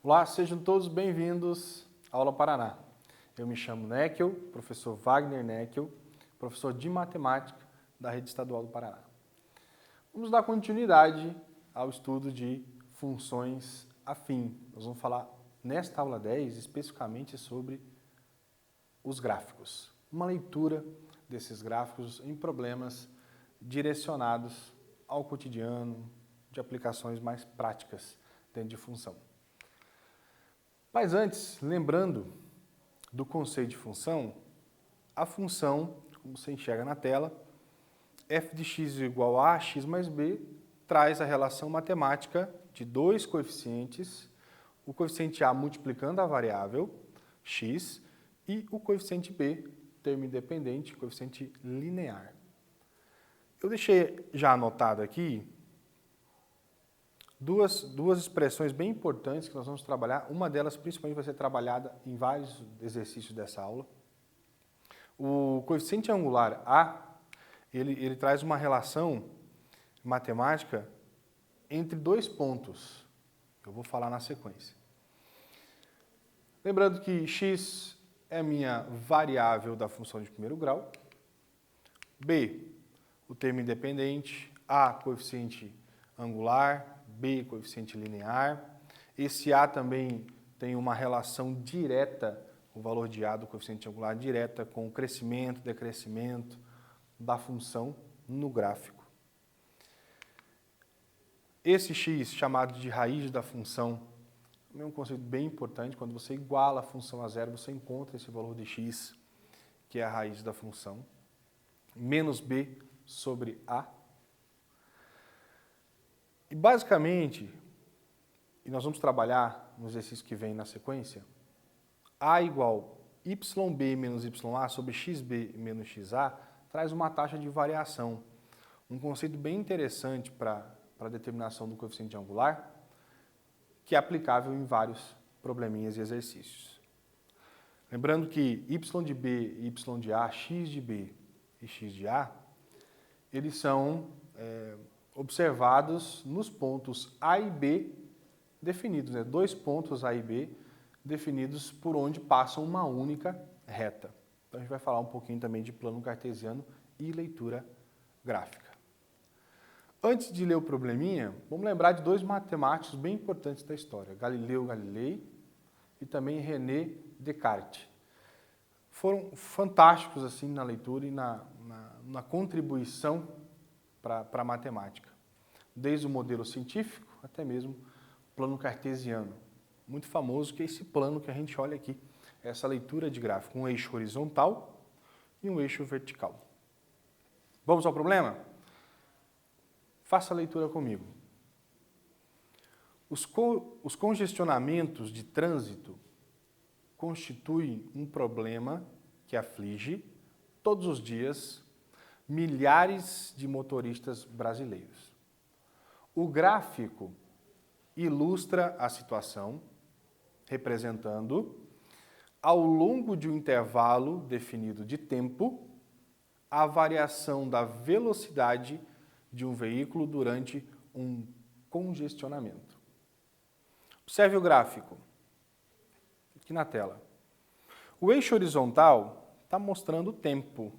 Olá, sejam todos bem-vindos à Aula Paraná. Eu me chamo Neckel, professor Wagner Neckel, professor de matemática da Rede Estadual do Paraná. Vamos dar continuidade ao estudo de funções afim. Nós vamos falar nesta aula 10 especificamente sobre os gráficos. Uma leitura desses gráficos em problemas direcionados ao cotidiano, de aplicações mais práticas dentro de função. Mas antes, lembrando do conceito de função, a função, como você enxerga na tela, f de x igual a x mais b, traz a relação matemática de dois coeficientes, o coeficiente a multiplicando a variável x e o coeficiente b, termo independente, coeficiente linear. Eu deixei já anotado aqui duas expressões bem importantes que nós vamos trabalhar. Uma delas, principalmente, vai ser trabalhada em vários exercícios dessa aula. O coeficiente angular A, ele traz uma relação matemática entre dois pontos. Eu vou falar na sequência. Lembrando que x é a minha variável da função de primeiro grau. B, o termo independente. A, coeficiente angular. B, coeficiente linear. Esse A também tem uma relação direta, o valor de A do coeficiente angular, direta com o crescimento, decrescimento da função no gráfico. Esse x, chamado de raiz da função, é um conceito bem importante. Quando você iguala a função a zero, você encontra esse valor de x, que é a raiz da função, menos b sobre a. E basicamente, e nós vamos trabalhar no exercício que vem na sequência, a igual yb menos ya sobre xb menos xa traz uma taxa de variação. Um conceito bem interessante para a determinação do coeficiente angular, que é aplicável em vários probleminhas e exercícios. Lembrando que y de b, y de a, x de b e x de a, eles são observados nos pontos A e B definidos, né? Dois pontos A e B definidos por onde passam uma única reta. Então a gente vai falar um pouquinho também de plano cartesiano e leitura gráfica. Antes de ler o probleminha, vamos lembrar de dois matemáticos bem importantes da história, Galileu Galilei e também René Descartes. Foram fantásticos assim na leitura e na contribuição para a matemática, desde o modelo científico até mesmo o plano cartesiano, muito famoso, que é esse plano que a gente olha aqui, essa leitura de gráfico, um eixo horizontal e um eixo vertical. Vamos ao problema? Faça a leitura comigo. Os congestionamentos de trânsito constituem um problema que aflige todos os dias milhares de motoristas brasileiros. O gráfico ilustra a situação, representando, ao longo de um intervalo definido de tempo, a variação da velocidade de um veículo durante um congestionamento. Observe o gráfico, aqui na tela. O eixo horizontal está mostrando o tempo.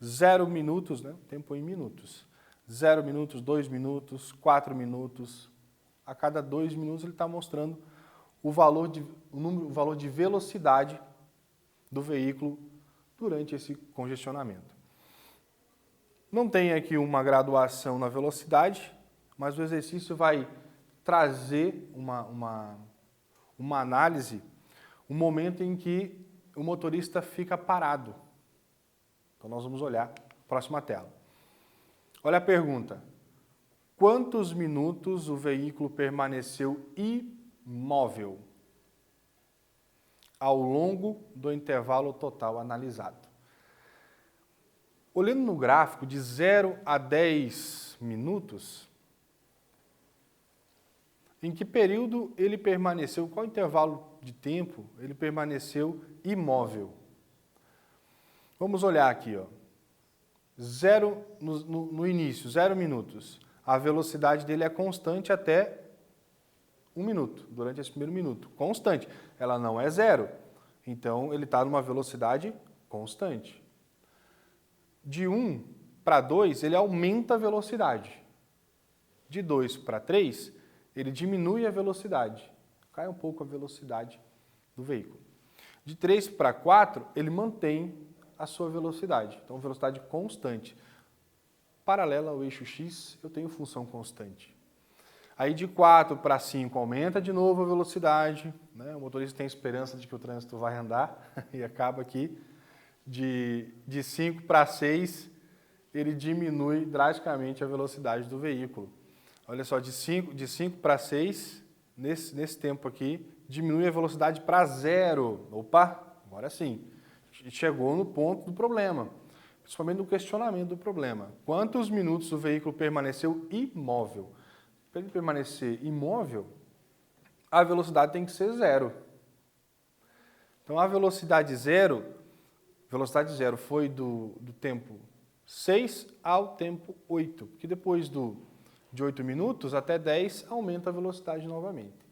0 minutos, né? Tempo em minutos. 0 minutos, 2 minutos, 4 minutos. A cada 2 minutos ele está mostrando o valor de velocidade do veículo durante esse congestionamento. Não tem aqui uma graduação na velocidade, mas o exercício vai trazer uma análise, um momento em que o motorista fica parado. Então, nós vamos olhar a próxima tela. Olha a pergunta. Quantos minutos o veículo permaneceu imóvel ao longo do intervalo total analisado? Olhando no gráfico de 0 a 10 minutos, em que período ele permaneceu, qual intervalo de tempo ele permaneceu imóvel? Vamos olhar aqui, ó. no início, 0 minutos. A velocidade dele é constante até 1 minuto, durante esse primeiro minuto. Constante. Ela não é 0. Então, ele está numa velocidade constante. De 1 para 2, ele aumenta a velocidade. De 2 para 3, ele diminui a velocidade. Cai um pouco a velocidade do veículo. De 3 para 4, ele mantém a sua velocidade. Então, velocidade constante. Paralela ao eixo X, eu tenho função constante. Aí de 4 para 5 aumenta de novo a velocidade, né? O motorista tem esperança de que o trânsito vai andar e acaba aqui. De 5 para 6, ele diminui drasticamente a velocidade do veículo. Olha só, de 5 para 6, nesse tempo aqui, diminui a velocidade para 0. Opa, agora sim. Chegou no ponto do problema, principalmente no questionamento do problema. Quantos minutos o veículo permaneceu imóvel? Para ele permanecer imóvel, a velocidade tem que ser 0. Então, a velocidade zero foi do tempo 6 ao tempo 8, porque depois de 8 minutos até 10 aumenta a velocidade novamente.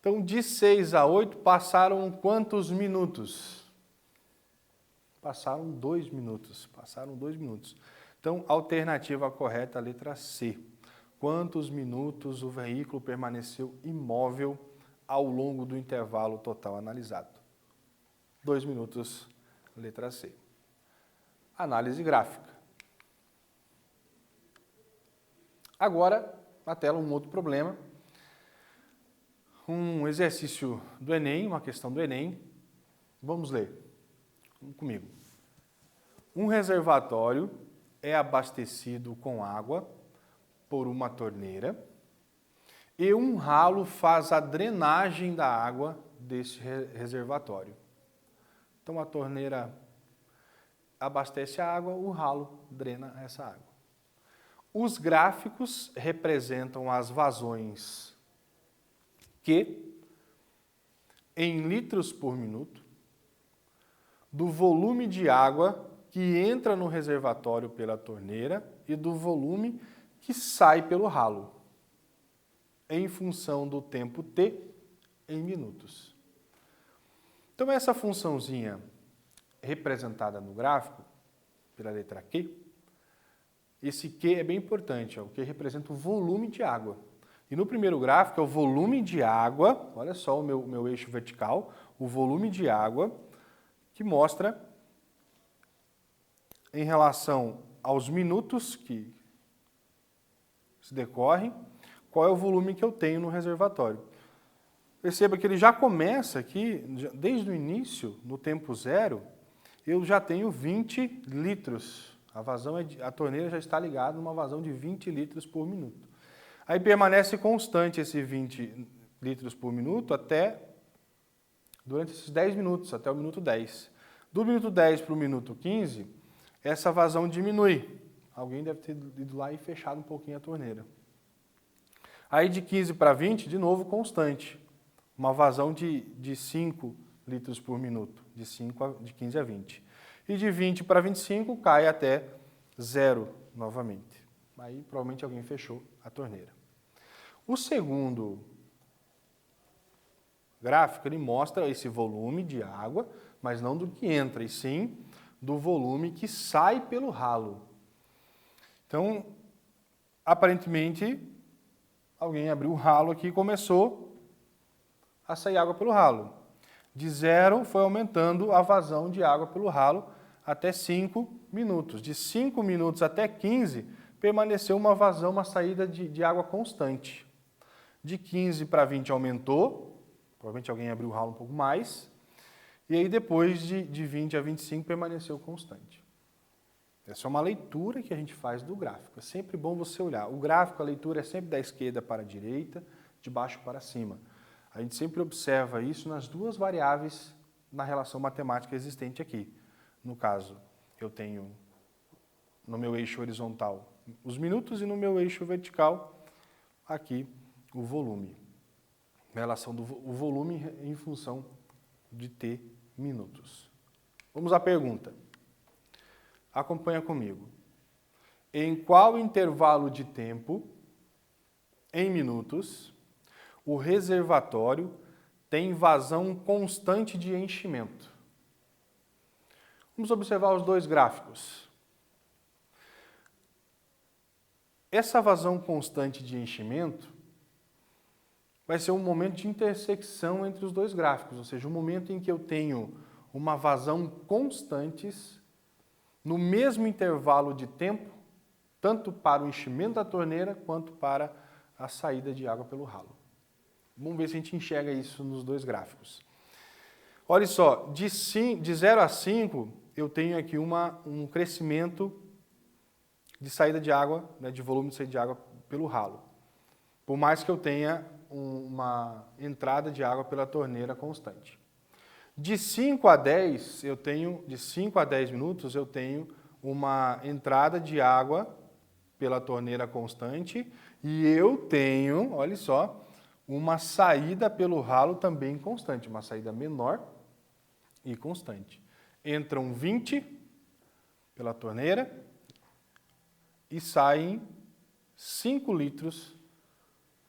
Então, de 6 a 8 passaram quantos minutos? Passaram 2 minutos. Então, a alternativa correta é a letra C. Quantos minutos o veículo permaneceu imóvel ao longo do intervalo total analisado? 2 minutos, letra C. Análise gráfica. Agora, na tela, um outro problema. Um exercício do Enem, uma questão do Enem. Vamos ler. Vamos comigo. Um reservatório é abastecido com água por uma torneira e um ralo faz a drenagem da água deste reservatório. Então, a torneira abastece a água, o ralo drena essa água. Os gráficos representam as vazões que, em litros por minuto, do volume de água que entra no reservatório pela torneira e do volume que sai pelo ralo, em função do tempo T em minutos. Então, essa funçãozinha representada no gráfico, pela letra Q, esse Q é bem importante, o Q representa o volume de água. E no primeiro gráfico é o volume de água, olha só o meu eixo vertical, o volume de água, que mostra, em relação aos minutos que se decorrem, qual é o volume que eu tenho no reservatório. Perceba que ele já começa aqui, desde o início, no tempo 0, eu já tenho 20 litros. A torneira já está ligada numa vazão de 20 litros por minuto. Aí permanece constante esse 20 litros por minuto durante esses 10 minutos, até o minuto 10. Do minuto 10 para o minuto 15, essa vazão diminui. Alguém deve ter ido lá e fechado um pouquinho a torneira. Aí de 15 para 20, de novo constante. Uma vazão de 5 litros por minuto, de 15 a 20. E de 20 para 25 cai até 0 novamente. Aí provavelmente alguém fechou a torneira. O segundo gráfico, ele mostra esse volume de água, mas não do que entra, e sim do volume que sai pelo ralo. Então, aparentemente, alguém abriu o ralo aqui e começou a sair água pelo ralo. De 0 foi aumentando a vazão de água pelo ralo até 5 minutos. De 5 minutos até 15, permaneceu uma vazão, uma saída de água constante. De 15 para 20 aumentou, provavelmente alguém abriu o ralo um pouco mais, e aí depois de 20 a 25 permaneceu constante. Essa é uma leitura que a gente faz do gráfico. É sempre bom você olhar. O gráfico, a leitura é sempre da esquerda para a direita, de baixo para cima. A gente sempre observa isso nas duas variáveis na relação matemática existente aqui. No caso, eu tenho no meu eixo horizontal os minutos e no meu eixo vertical aqui o volume. A relação do volume em função de T minutos. Vamos à pergunta. Acompanha comigo. Em qual intervalo de tempo, em minutos, o reservatório tem vazão constante de enchimento? Vamos observar os dois gráficos. Essa vazão constante de enchimento vai ser um momento de intersecção entre os dois gráficos, ou seja, um momento em que eu tenho uma vazão constantes no mesmo intervalo de tempo, tanto para o enchimento da torneira quanto para a saída de água pelo ralo. Vamos ver se a gente enxerga isso nos dois gráficos. Olha só, de 0 a 5, eu tenho aqui um crescimento de saída de água, né, de volume de saída de água pelo ralo. Por mais que eu tenha uma entrada de água pela torneira constante. De 5 a 10 minutos, eu tenho uma entrada de água pela torneira constante e eu tenho, olha só, uma saída pelo ralo também constante, uma saída menor e constante. Entram 20 pela torneira e saem 5 litros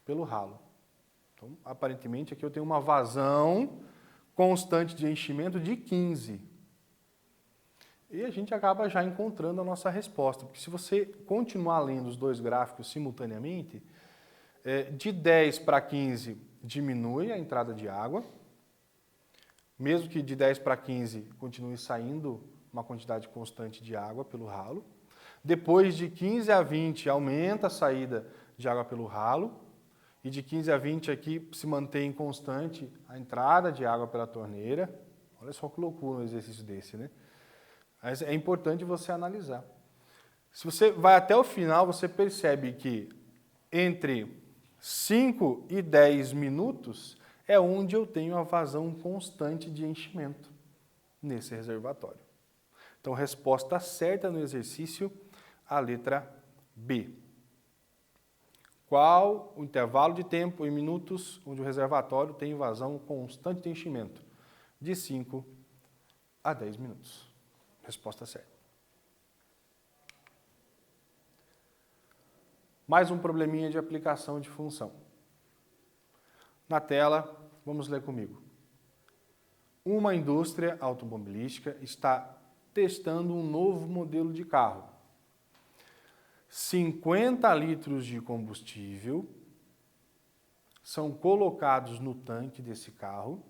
pelo ralo. Então, aparentemente, aqui eu tenho uma vazão constante de enchimento de 15. E a gente acaba já encontrando a nossa resposta, porque se você continuar lendo os dois gráficos simultaneamente, de 10 para 15 diminui a entrada de água, mesmo que de 10 para 15 continue saindo uma quantidade constante de água pelo ralo. Depois de 15 a 20 aumenta a saída de água pelo ralo, e de 15 a 20 aqui se mantém constante a entrada de água pela torneira. Olha só que loucura um exercício desse, né? Mas é importante você analisar. Se você vai até o final, você percebe que entre 5 e 10 minutos é onde eu tenho a vazão constante de enchimento nesse reservatório. Então, resposta certa no exercício, a letra B. Qual o intervalo de tempo em minutos onde o reservatório tem vazão constante de enchimento? De 5 a 10 minutos. Resposta certa. Mais um probleminha de aplicação de função. Na tela, vamos ler comigo. Uma indústria automobilística está testando um novo modelo de carro. 50 litros de combustível são colocados no tanque desse carro,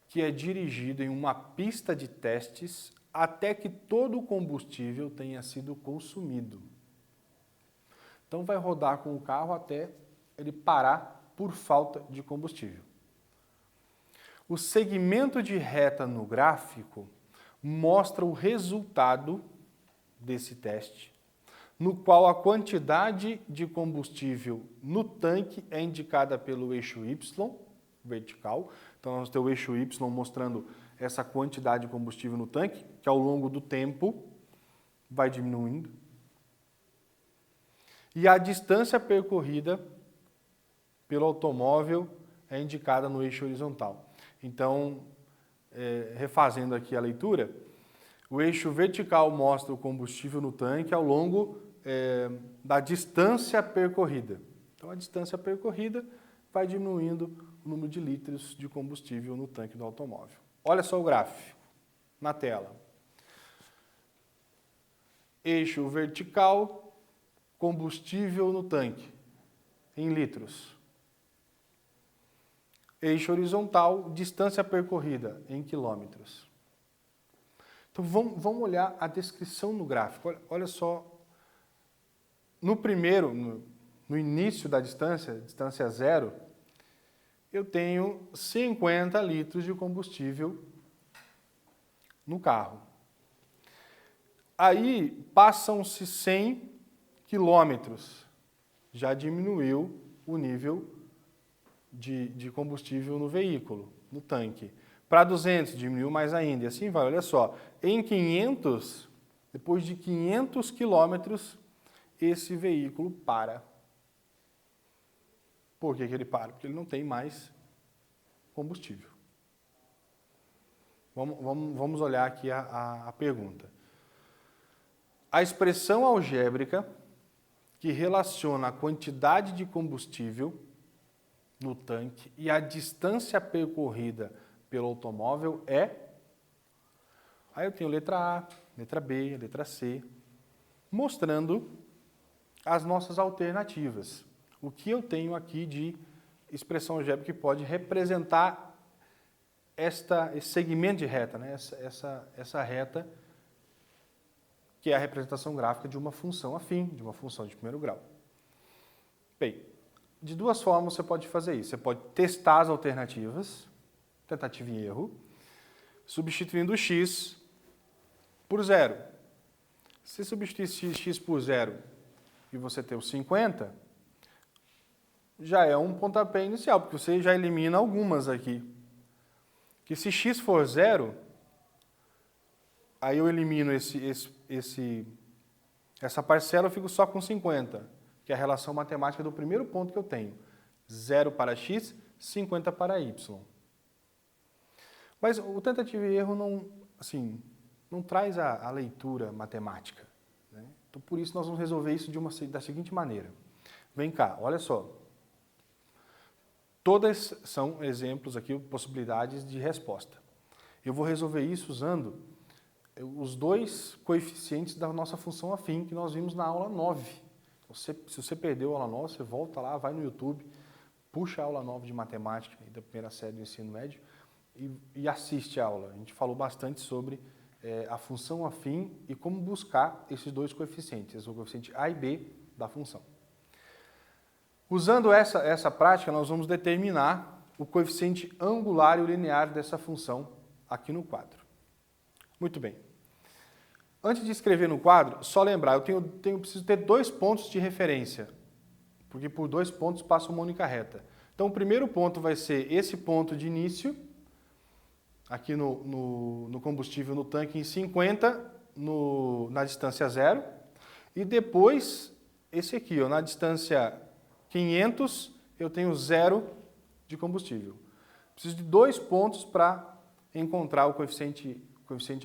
que é dirigido em uma pista de testes até que todo o combustível tenha sido consumido. Então vai rodar com o carro até ele parar por falta de combustível. O segmento de reta no gráfico mostra o resultado desse teste, no qual a quantidade de combustível no tanque é indicada pelo eixo Y, vertical. Então, nós temos o eixo Y mostrando essa quantidade de combustível no tanque, que ao longo do tempo vai diminuindo. E a distância percorrida pelo automóvel é indicada no eixo horizontal. Então, refazendo aqui a leitura, o eixo vertical mostra o combustível no tanque ao longo da distância percorrida. Então, a distância percorrida vai diminuindo o número de litros de combustível no tanque do automóvel. Olha só o gráfico na tela. Eixo vertical, combustível no tanque, em litros. Eixo horizontal, distância percorrida, em quilômetros. Então, vamos olhar a descrição no gráfico. Olha só. No primeiro, no início da distância zero, eu tenho 50 litros de combustível no carro. Aí, passam-se 100 quilômetros. Já diminuiu o nível de combustível no veículo, no tanque. Para 200, diminuiu mais ainda. E assim vai, olha só. Em 500, depois de 500 quilômetros, esse veículo para. Por que ele para? Porque ele não tem mais combustível. Vamos olhar aqui a pergunta. a expressão algébrica que relaciona a quantidade de combustível no tanque e a distância percorrida pelo automóvel é... Aí eu tenho letra A, letra B, letra C, mostrando as nossas alternativas. O que eu tenho aqui de expressão algébrica que pode representar esse segmento de reta, né? essa reta que é a representação gráfica de uma função afim, de uma função de primeiro grau. Bem, de duas formas você pode fazer isso. Você pode testar as alternativas, tentativa e erro, substituindo o x por zero. Se substituir x por zero e você ter o 50, já é um pontapé inicial, porque você já elimina algumas aqui. Que se x for zero, aí eu elimino essa parcela, eu fico só com 50, que é a relação matemática do primeiro ponto que eu tenho. 0 para x, 50 para y. Mas o tentativa e erro não traz a leitura matemática, né? Então, por isso, nós vamos resolver isso da seguinte maneira. Vem cá, olha só. Todas são exemplos aqui, possibilidades de resposta. Eu vou resolver isso usando os dois coeficientes da nossa função afim que nós vimos na aula 9. Se você perdeu a aula 9, você volta lá, vai no YouTube, puxa a aula 9 de matemática da primeira série do ensino médio e assiste a aula. A gente falou bastante sobre a função afim e como buscar esses dois coeficientes, o coeficiente A e B da função. Usando essa prática, nós vamos determinar o coeficiente angular e o linear dessa função aqui no quadro. Muito bem. Antes de escrever no quadro, só lembrar, eu preciso ter 2 pontos de referência, porque por 2 pontos passa uma única reta. Então, o primeiro ponto vai ser esse ponto de início, aqui no combustível no tanque em 50, na distância 0, e depois esse aqui, na distância 500, eu tenho 0 de combustível. Preciso de 2 pontos para encontrar o coeficiente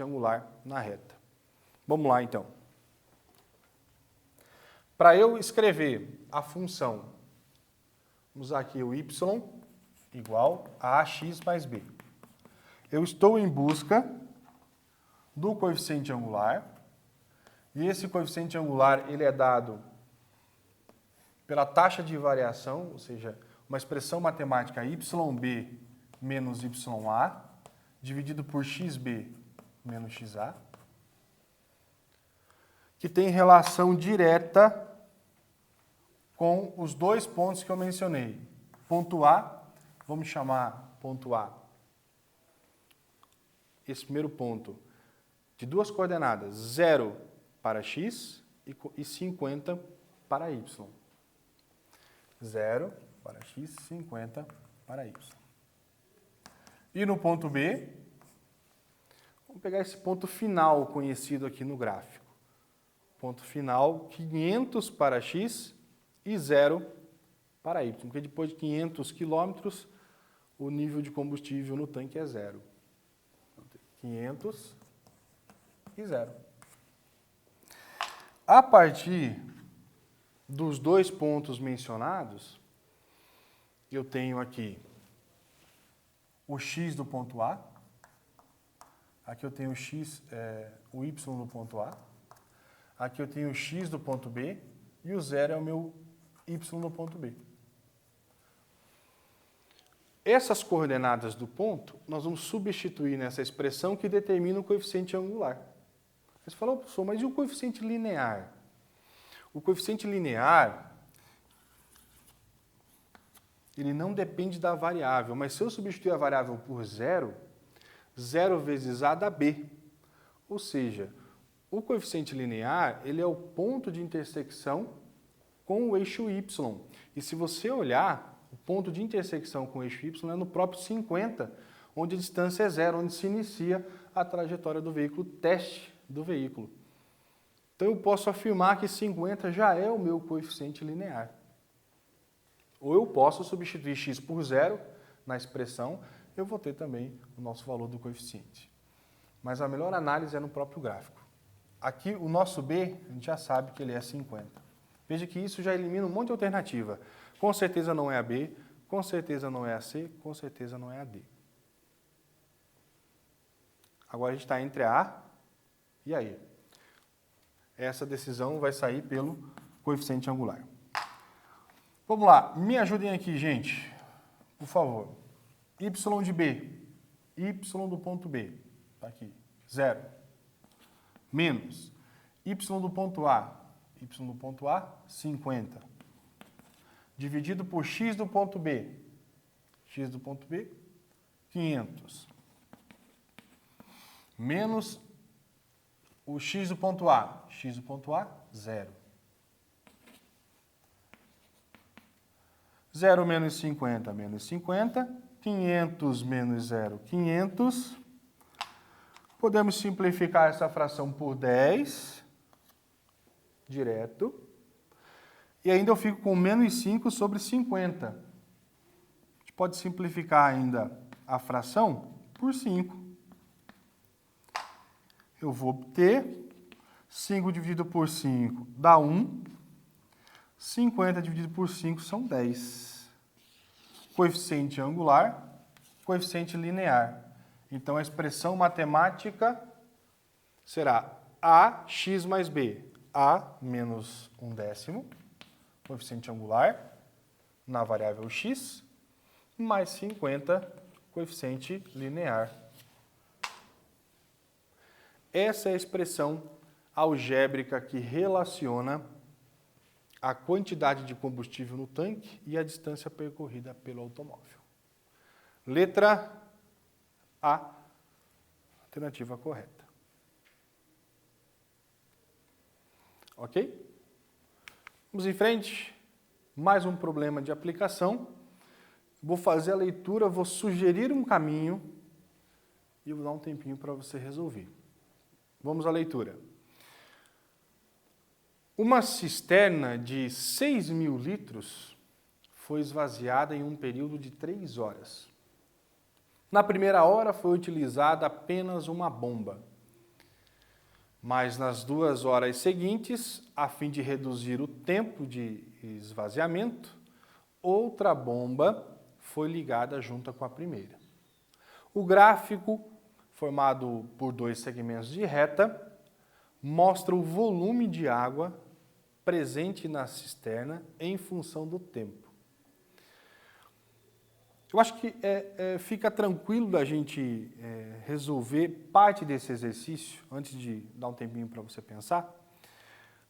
angular na reta. Vamos lá, então. Para eu escrever a função, vamos usar aqui o y igual a ax mais b. Eu estou em busca do coeficiente angular, e esse coeficiente angular ele é dado pela taxa de variação, ou seja, uma expressão matemática yb menos ya, dividido por xb menos xa, que tem relação direta com os 2 pontos que eu mencionei. Ponto A, vamos chamar ponto A, esse primeiro ponto, de 2 coordenadas, 0 para x e 50 para y. 0 para x, 50 para y. E no ponto B, vamos pegar esse ponto final conhecido aqui no gráfico. Ponto final, 500 para x e 0 para y, porque depois de 500 quilômetros, o nível de combustível no tanque é 0. 500 e 0. A partir dos 2 pontos mencionados, eu tenho aqui o x do ponto A, aqui eu tenho o y do ponto A, aqui eu tenho o x do ponto B e o 0 é o meu y no ponto B. Essas coordenadas do ponto, nós vamos substituir nessa expressão que determina o coeficiente angular. Você falou, professor, mas e o coeficiente linear? O coeficiente linear, ele não depende da variável, mas se eu substituir a variável por 0, 0 vezes A dá B. Ou seja, o coeficiente linear, ele é o ponto de intersecção com o eixo Y. E se você olhar, o ponto de intersecção com o eixo Y é no próprio 50, onde a distância é 0, onde se inicia a trajetória do veículo, o teste do veículo. Então eu posso afirmar que 50 já é o meu coeficiente linear. Ou eu posso substituir x por 0 na expressão, eu vou ter também o nosso valor do coeficiente. Mas a melhor análise é no próprio gráfico. aqui o nosso B, a gente já sabe que ele é 50. Veja que isso já elimina um monte de alternativa. Com certeza não é a B, com certeza não é a C, com certeza não é a D. Agora a gente está entre a A e a E. Essa decisão vai sair pelo coeficiente angular. Vamos lá, me ajudem aqui, gente, por favor. Y de B, Y do ponto B, está aqui, 0. Menos Y do ponto A, Y do ponto A, 50. Dividido por X do ponto B, X do ponto B, 500. Menos o X do ponto A, 0. 0 menos 50, menos 50. 500 menos 0, 500. Podemos simplificar essa fração por 10, direto. E ainda eu fico com menos 5 sobre 50. A gente pode simplificar ainda a fração por 5. Eu vou obter 5 dividido por 5 dá 1. 50 dividido por 5 são 10. Coeficiente angular, coeficiente linear. Então, a expressão matemática será AX mais B. A menos 1/10, coeficiente angular, na variável x, mais 50, coeficiente linear. Essa é a expressão algébrica que relaciona a quantidade de combustível no tanque e a distância percorrida pelo automóvel. Letra A, alternativa correta. Ok? Vamos em frente. Mais um problema de aplicação. Vou fazer a leitura, vou sugerir um caminho e vou dar um tempinho para você resolver. Vamos à leitura. Uma cisterna de 6.000 litros foi esvaziada em um período de 3 horas. Na primeira hora foi utilizada apenas uma bomba, mas nas 2 horas seguintes, a fim de reduzir o tempo de esvaziamento, outra bomba foi ligada junto com a primeira. O gráfico, formado por 2 segmentos de reta, mostra o volume de água presente na cisterna em função do tempo. Eu acho que fica tranquilo da gente resolver parte desse exercício, antes de dar um tempinho para você pensar,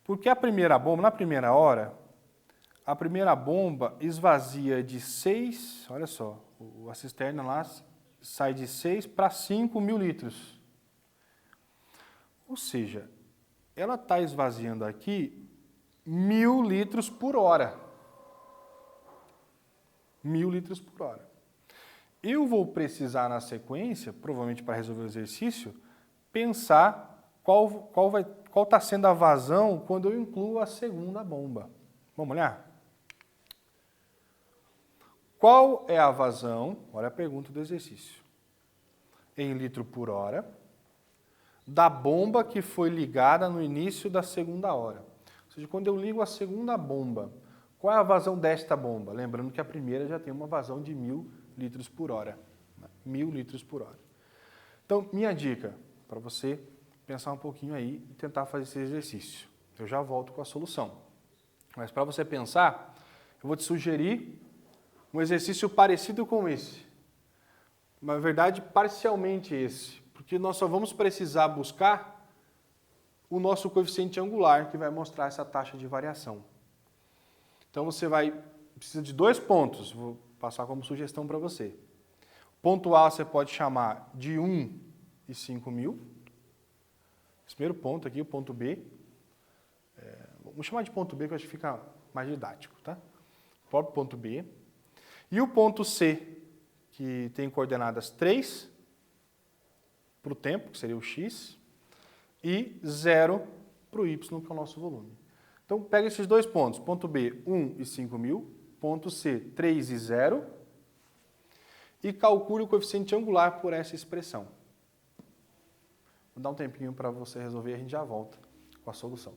porque a primeira bomba, na primeira hora, a primeira bomba esvazia de 6, olha só, a cisterna lá sai de 6 para 5.000 litros. Ou seja, ela está esvaziando aqui 1.000 litros por hora. 1.000 litros por hora. Eu vou precisar, na sequência, provavelmente para resolver o exercício, pensar qual está sendo a vazão quando eu incluo a segunda bomba. Vamos olhar? Qual é a vazão, olha a pergunta do exercício, em litro por hora, da bomba que foi ligada no início da segunda hora? Ou seja, quando eu ligo a segunda bomba, qual é a vazão desta bomba? Lembrando que a primeira já tem uma vazão de 1.000 litros por hora. 1.000 litros por hora. Então, minha dica para você pensar um pouquinho aí e tentar fazer esse exercício. Eu já volto com a solução. Mas para você pensar, eu vou te sugerir um exercício parecido com esse. Na verdade, parcialmente esse. Porque nós só vamos precisar buscar o nosso coeficiente angular, que vai mostrar essa taxa de variação. Então, você precisa de 2 pontos, vou passar como sugestão para você. Ponto A você pode chamar de 1 e 5.000. Esse primeiro ponto aqui, o ponto B. Vamos chamar de ponto B, que eu acho que fica mais didático, tá? O próprio ponto B. E o ponto C, que tem coordenadas 3 para o tempo, que seria o x, e 0 para o y, que é o nosso volume. Então, pega esses 2 pontos, ponto B, 1 e 5.000, ponto C, 3 e 0, e calcule o coeficiente angular por essa expressão. Vou dar um tempinho para você resolver e a gente já volta com a solução.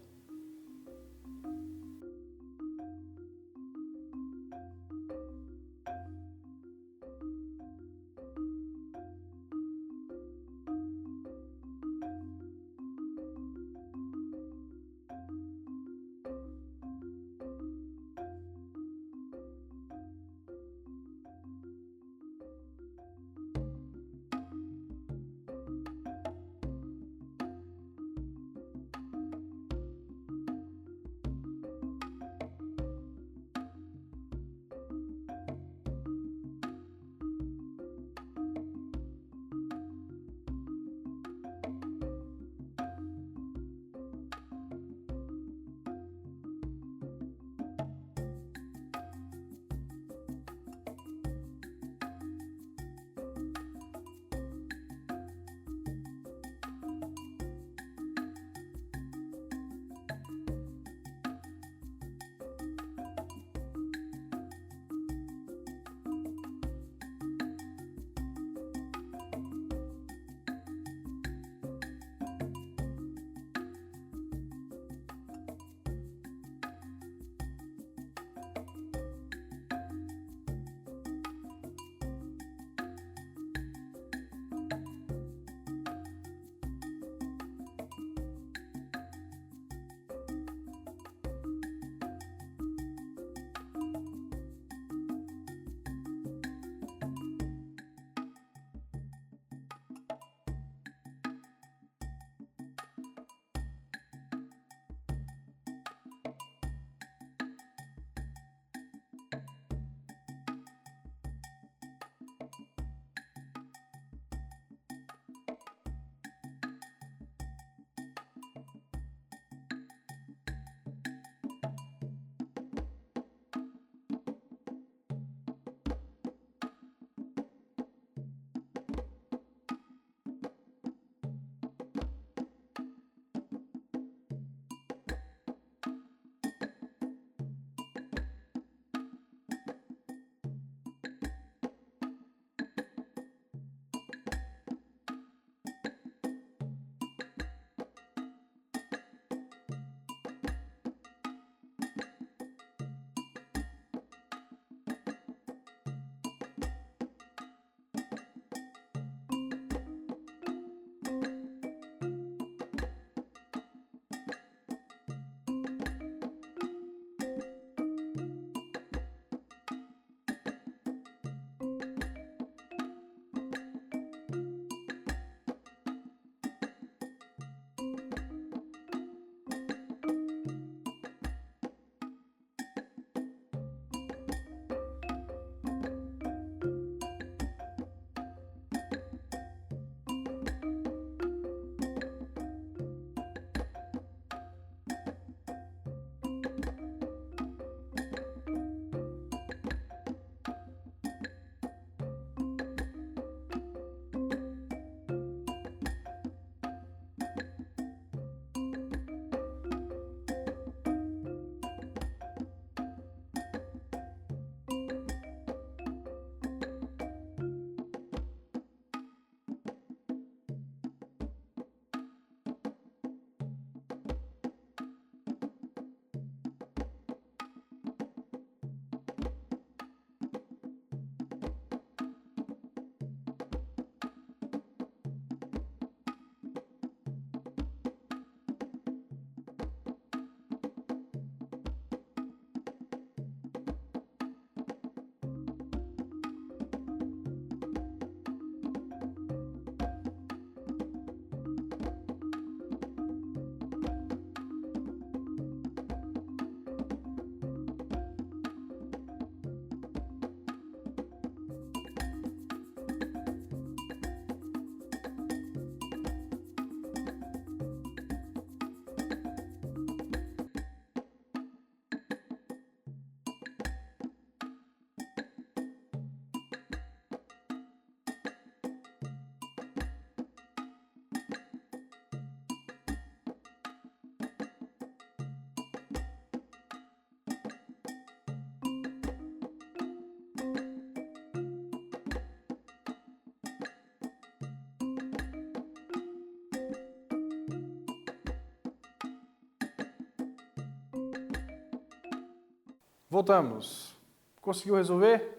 Voltamos. Conseguiu resolver?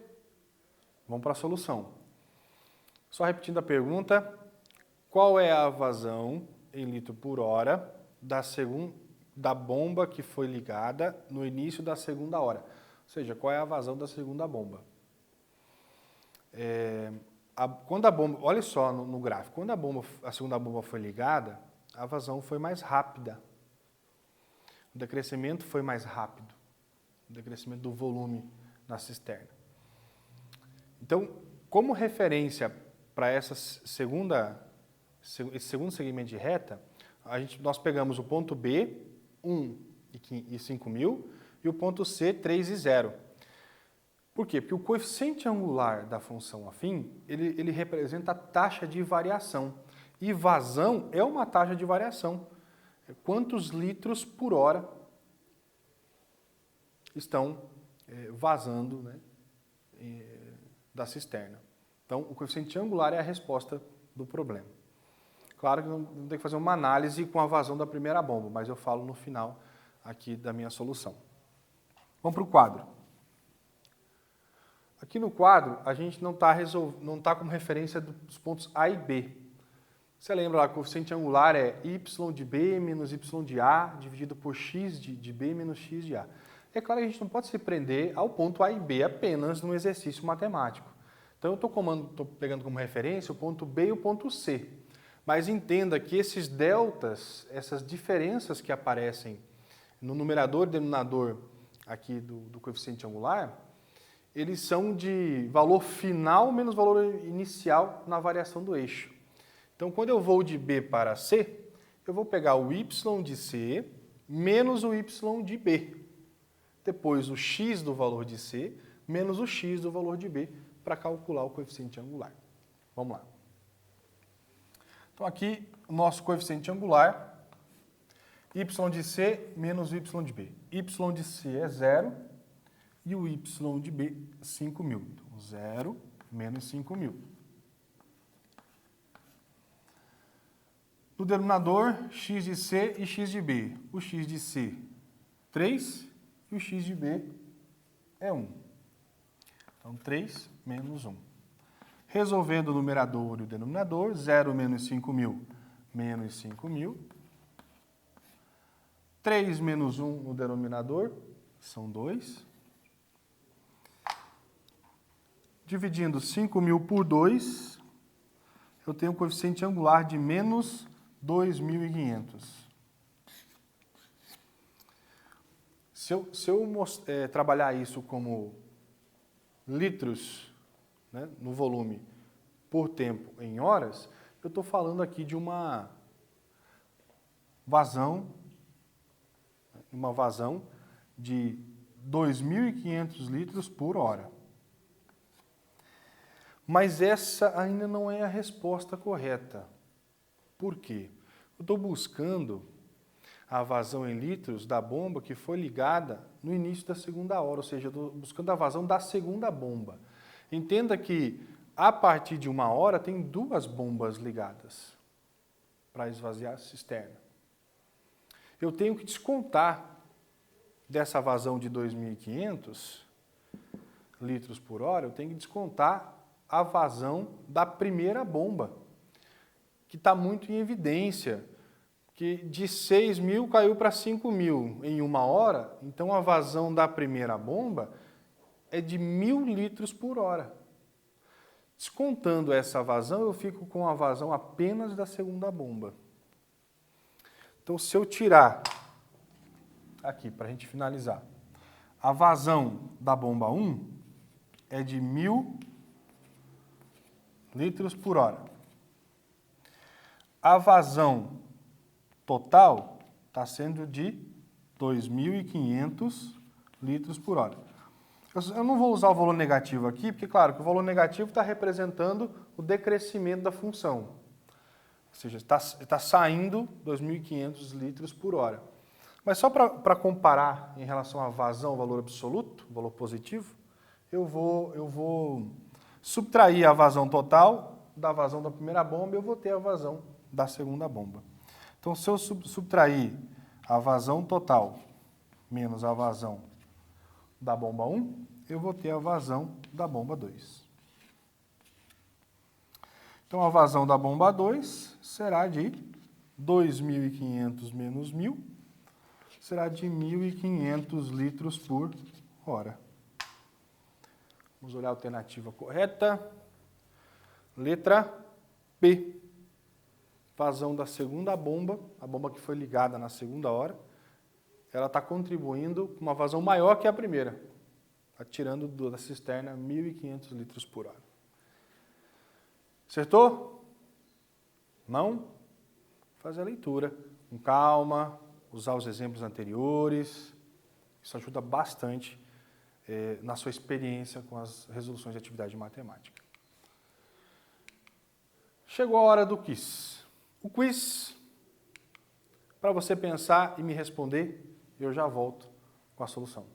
Vamos para a solução. Só repetindo a pergunta, qual é a vazão em litro por hora da bomba que foi ligada no início da segunda hora? Ou seja, qual é a vazão da segunda bomba? Quando a bomba, olha só no gráfico, quando a segunda bomba foi ligada, a vazão foi mais rápida. O decrescimento foi mais rápido. O decrescimento do volume na cisterna. Então, como referência para esse segundo segmento de reta, nós pegamos o ponto B, 1 e 5.000, e o ponto C, 3 e 0. Por quê? Porque o coeficiente angular da função afim, ele representa a taxa de variação. E vazão é uma taxa de variação. Quantos litros por hora estão vazando, né, da cisterna. Então, o coeficiente angular é a resposta do problema. Claro que não tem que fazer uma análise com a vazão da primeira bomba, mas eu falo no final aqui da minha solução. Vamos para o quadro. Aqui no quadro, a gente não está como referência dos pontos A e B. Você lembra lá que o coeficiente angular é y de B menos y de A dividido por x de B menos x de A. É claro que a gente não pode se prender ao ponto A e B apenas no exercício matemático. Então, eu estou pegando como referência o ponto B e o ponto C. Mas entenda que esses deltas, essas diferenças que aparecem no numerador e denominador aqui do coeficiente angular, eles são de valor final menos valor inicial na variação do eixo. Então, quando eu vou de B para C, eu vou pegar o y de C menos o y de B. Depois o x do valor de C menos o x do valor de B para calcular o coeficiente angular. Vamos lá. Então, aqui o nosso coeficiente angular, y de C menos y de B. Y de C é 0 e o y de B, 5.000. Então, 0 menos 5.000. No denominador, x de C e x de B. O x de C, 3, e o x de B é 1. Então, 3 menos 1. Resolvendo o numerador e o denominador, 0 menos 5.000, menos 5.000. 3 menos 1 no denominador, são 2. Dividindo 5.000 por 2, eu tenho um coeficiente angular de menos 2.500. Se eu trabalhar isso como litros, né, no volume por tempo em horas, eu estou falando aqui de uma vazão de 2.500 litros por hora. Mas essa ainda não é a resposta correta. Por quê? Eu estou buscando a vazão em litros da bomba que foi ligada no início da segunda hora, ou seja, eu estou buscando a vazão da segunda bomba. Entenda que a partir de 1 hora tem 2 bombas ligadas para esvaziar a cisterna. Eu tenho que descontar dessa vazão de 2.500 litros por hora, eu tenho que descontar a vazão da primeira bomba, que está muito em evidência, que de 6.000 caiu para 5.000 em 1 hora, então a vazão da primeira bomba é de 1.000 litros por hora. Descontando essa vazão, eu fico com a vazão apenas da segunda bomba. Então, se eu tirar, aqui para a gente finalizar, a vazão da bomba 1 é de 1.000 litros por hora. A vazão total está sendo de 2.500 litros por hora. Eu não vou usar o valor negativo aqui, porque, claro, que o valor negativo está representando o decrescimento da função. Ou seja, está saindo 2.500 litros por hora. Mas só para comparar em relação à vazão, valor absoluto, valor positivo, eu vou subtrair a vazão total da vazão da primeira bomba, eu vou ter a vazão da segunda bomba. Então, se eu subtrair a vazão total menos a vazão da bomba 1, eu vou ter a vazão da bomba 2. Então, a vazão da bomba 2 será de 2.500 menos 1.000, será de 1.500 litros por hora. Vamos olhar a alternativa correta. Letra B. Vazão da segunda bomba, a bomba que foi ligada na segunda hora, ela está contribuindo com uma vazão maior que a primeira, está tirando da cisterna 1.500 litros por hora. Acertou? Não? Fazer a leitura com calma, usar os exemplos anteriores, isso ajuda bastante na sua experiência com as resoluções de atividade de matemática. Chegou a hora do quiz. O quiz, para você pensar e me responder, eu já volto com a solução.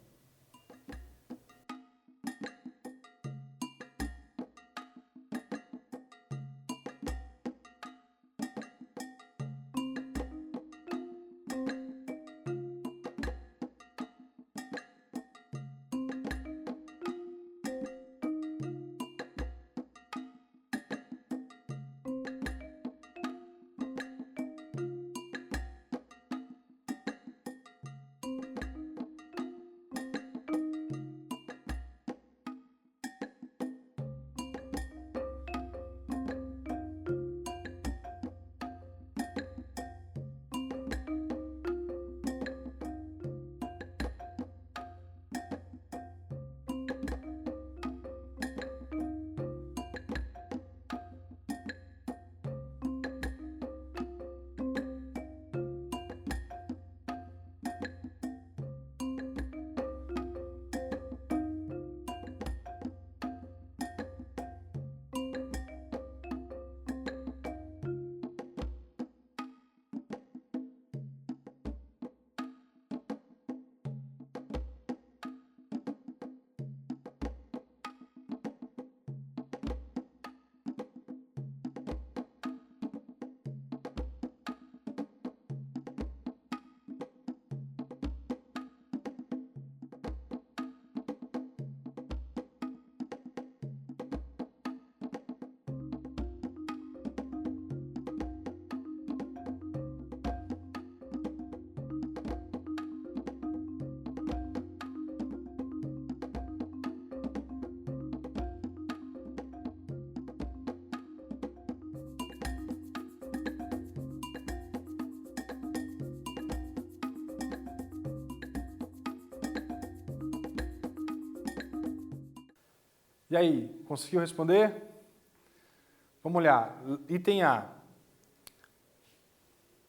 E aí, conseguiu responder? Vamos olhar. Item A.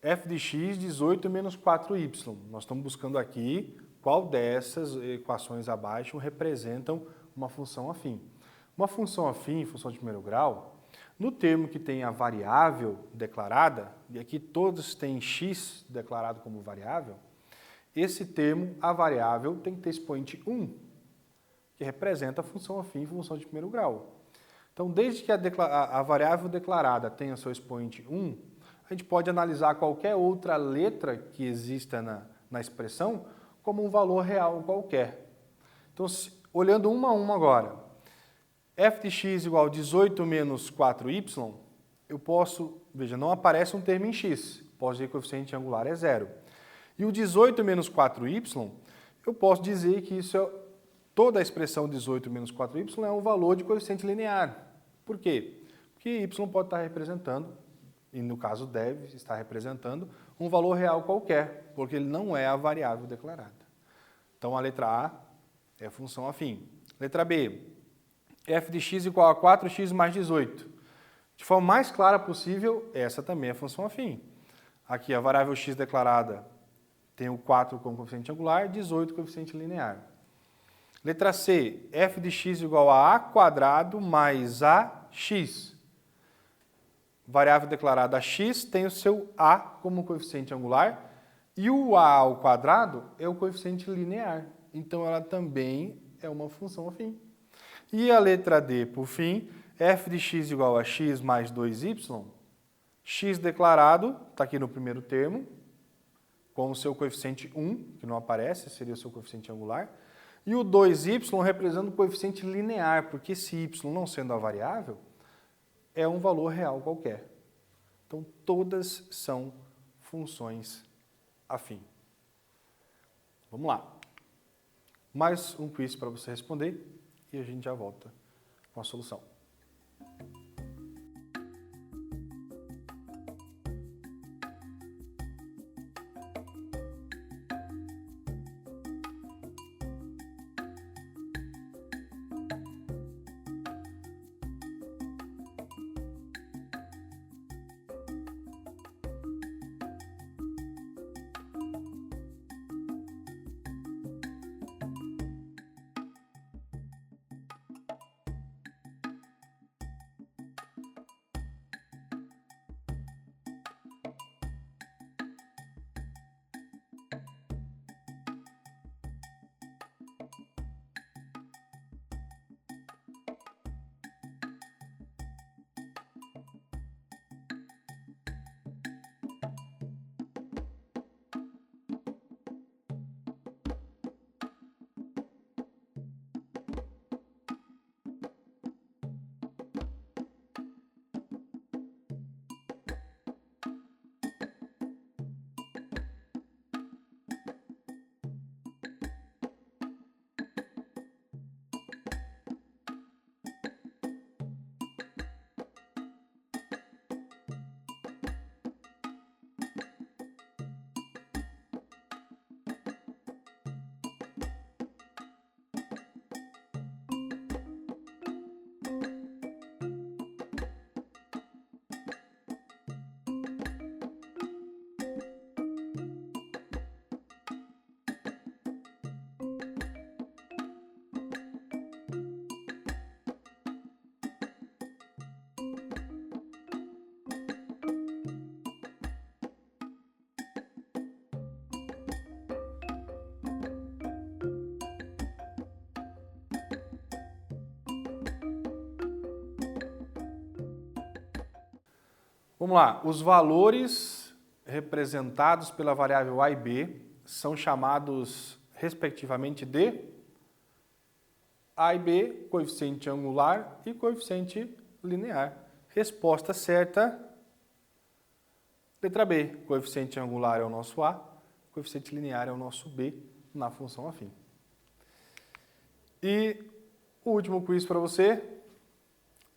f de x 18 menos 4y. Nós estamos buscando aqui qual dessas equações abaixo representam uma função afim. Uma função afim, função de primeiro grau, no termo que tem a variável declarada, e aqui todos têm x declarado como variável, esse termo, a variável, tem que ter expoente 1. Que representa a função afim em função de primeiro grau. Então, desde que a variável declarada tenha seu expoente 1, a gente pode analisar qualquer outra letra que exista na expressão como um valor real qualquer. Então, olhando uma a uma agora, f de x igual a 18 menos 4y, eu posso, veja, não aparece um termo em x, posso dizer que o coeficiente angular é 0. E o 18 menos 4y, eu posso dizer que isso é toda a expressão 18 menos 4y é um valor de coeficiente linear. Por quê? Porque y pode estar representando, e no caso deve estar representando, um valor real qualquer, porque ele não é a variável declarada. Então a letra A é a função afim. Letra B, f de x igual a 4x mais 18. De forma mais clara possível, essa também é a função afim. Aqui a variável x declarada tem o 4 como coeficiente angular, 18 coeficiente linear. Letra C, f de x igual a quadrado mais ax. Variável declarada x tem o seu a como coeficiente angular e o a ao quadrado é o coeficiente linear. Então, ela também é uma função afim. E a letra D, por fim, f de x igual a x mais 2y. X declarado, está aqui no primeiro termo, com o seu coeficiente 1, que não aparece, seria o seu coeficiente angular. E o 2y representa o coeficiente linear, porque esse y, não sendo a variável, é um valor real qualquer. Então, todas são funções afins. Vamos lá. Mais um quiz para você responder e a gente já volta com a solução. Vamos lá, os valores representados pela variável a e b são chamados, respectivamente, de a e b, coeficiente angular e coeficiente linear. Resposta certa, letra B, coeficiente angular é o nosso a, coeficiente linear é o nosso b na função afim. E o último quiz para você,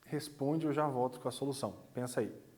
responde, eu já volto com a solução. Pensa aí.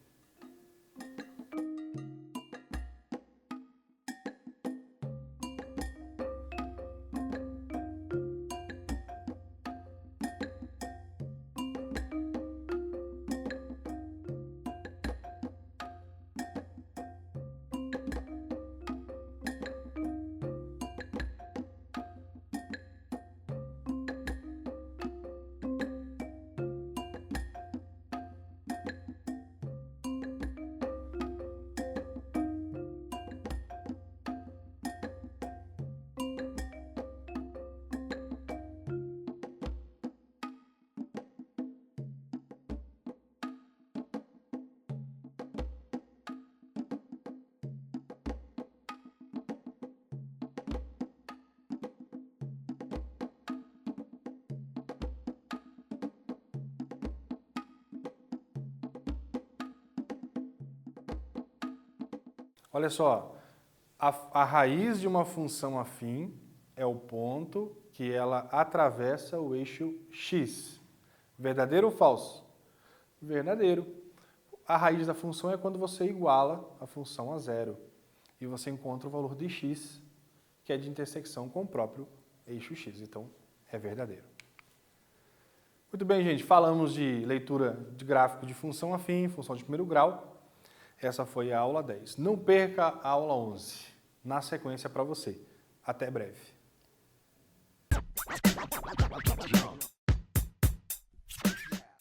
Olha só, a raiz de uma função afim é o ponto que ela atravessa o eixo x. Verdadeiro ou falso? Verdadeiro. A raiz da função é quando você iguala a função a zero e você encontra o valor de x, que é de intersecção com o próprio eixo x. Então, é verdadeiro. Muito bem, gente. Falamos de leitura de gráfico de função afim, função de primeiro grau. Essa foi a aula 10. Não perca a aula 11, na sequência para você. Até breve.